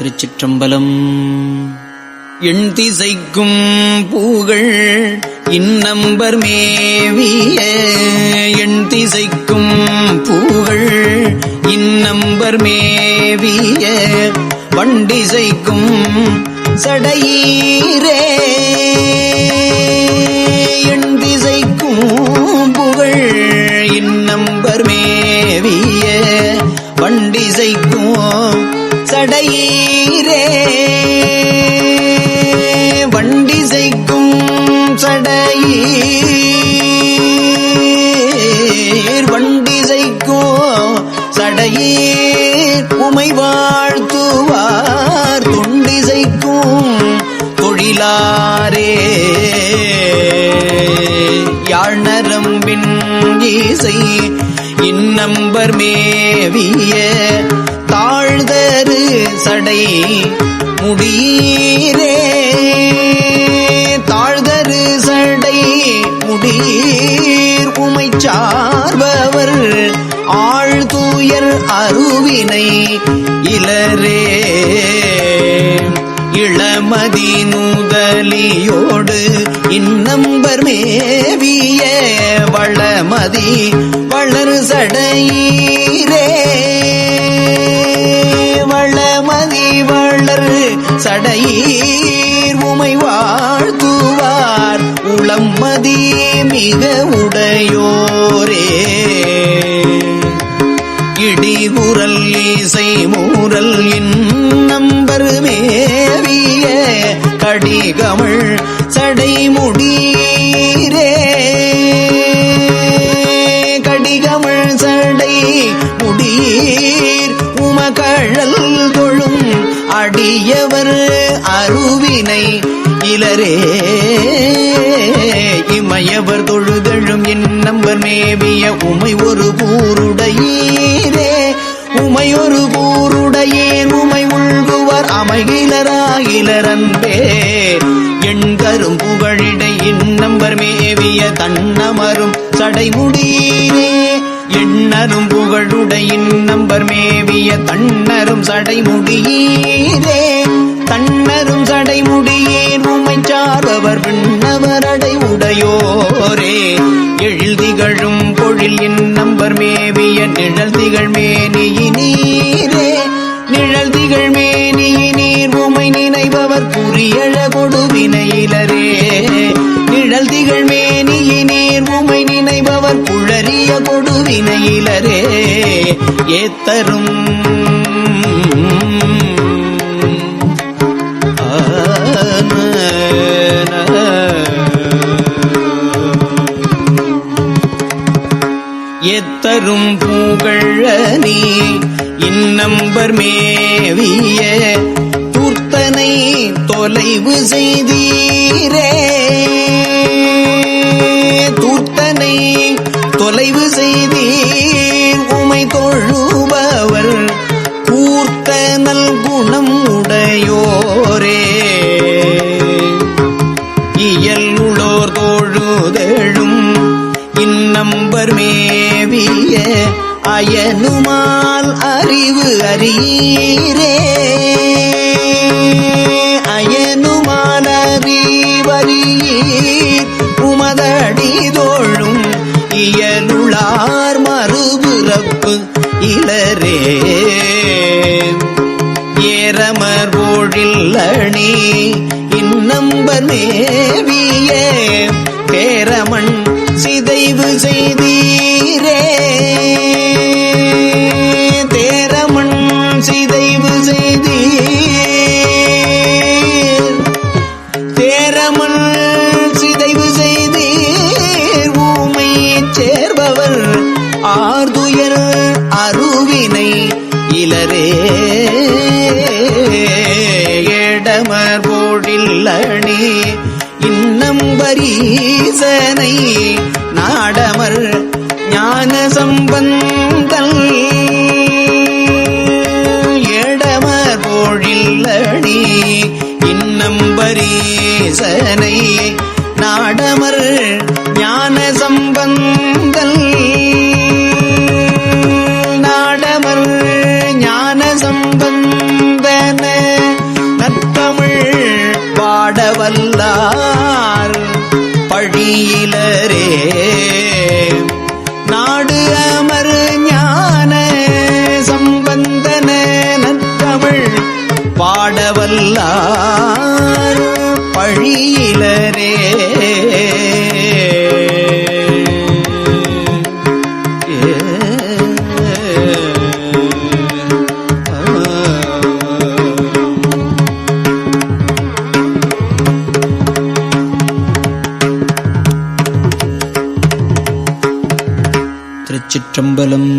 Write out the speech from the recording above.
திருச்சிற்றம்பலம். எண்திசைக்கும் பூகள் இன்னம்பர் மேவிய எண்திசைக்கும் பூகள் இன்னம்பர் மேவிய வண்டிசைக்கும் சடையீரே எண்திசைக்கும் புகழ் இன்னம்பர் மேவிய வண்டிசைக்கும் சடையீரே வண்டிசைக்கும் சடையீர் வண்டிசைக்கும் சடையீர் உமை வாழ்த்துவார் தொண்டிசைக்கும் தொழிலாரே யாழ்நரம்பின் ஈசை இன்னம்பர் மேவிய தாழ்தரு சடை முடியீரே தாழ்தரு சடை முடியீர் உமை சார்பவர் ஆழ்துயர் அருவினை இலரே இளமதி நூதலியோடு இன்னம்பர் மேவிய வளமதி வளர் சடையீரே வளமதி வளர் சடையீர் உமை வாழ்த்துவார் உளமதி மிக உடையோரே இடிகுரல் இசை மூரல் இன்னம்பர் மேவிய கடிகமள் சடைமுடீரே கடிகமள் சடை முடியீர் உமகழல் தொழும் அடியவர் அருவினை இலரே இமயவர் தொழுதழும் இன்னம்பர் மேவிய உமை ஒரு கூருடையீரே உமை ஒரு கூருடையீர் உமை உள்குவர் அமைகிலராகிலரன்பே எண்கரும் புகழிடை இன்னம்பர் மேவிய தன்னமரும் சடைமுடீரே எண்ணரும் புகழுடை இன்னம்பர் மேவிய தன்னரும் சடைமுடியீரே தன்னரும் சடைமுடியீர் உமை சார்பவர் விண்ணவரடை உடையோரே எழில்திகழும் பொழில் இன்னம்பர் மேவிய நிழல் திகழ் மேனியினீரே நிழல் திகழ் மேனியினீர் உமை நினைபவர் புரியழ கொடுவினையிலரே நிழல் திகழ் மேனியினீர் உமை நினைபவர் புழறிய கொடுவினையிலரே ஏத்தரும் எத்தரும் பூகழனி இன்னம்பர் மேவிய தூர்த்தனை தொலைவு செய்தீரே தூர்த்தனை தொலைவு செய்தீர் உமை தொழுபவர் கூர்த்த நல்குணம் உடையோரே இயல்லுளோர் தோழுதழும் இன்னம்பர் மேவிய அயனுமால் அறிவு அறியீரே அயனுமால் அறிவறியீர் உமதடி தோழும் இயலுளார் மறுபிறப்பு இலரே ஏரமர் போழில் அணி இன்னம்பர் மேவிய பேரமண் சிதைவு செய்தீரே தேரமண் சிதைவு செய்தீர் தேரமண் சிதைவு செய்தீர் ஊமை சேர்பவர் ஆர்துயர் அருவினை இலரே ஏடமர் போழில் அணி இன்னம்பரீசனை நாடமர் ஞான சம்பந்தல் ஏடமர் போழில் அணி இன்னம்பரீசனை நாடமர் ஞான சம்பந்தல் நாடமர் ஞான சம்பந்தன பழியிலரே நாடு அமர் ஞான சம்பந்தன நற்றமிழ் பாடவல்லார் பழியிலரே. திருச்சிற்றம்பலம்.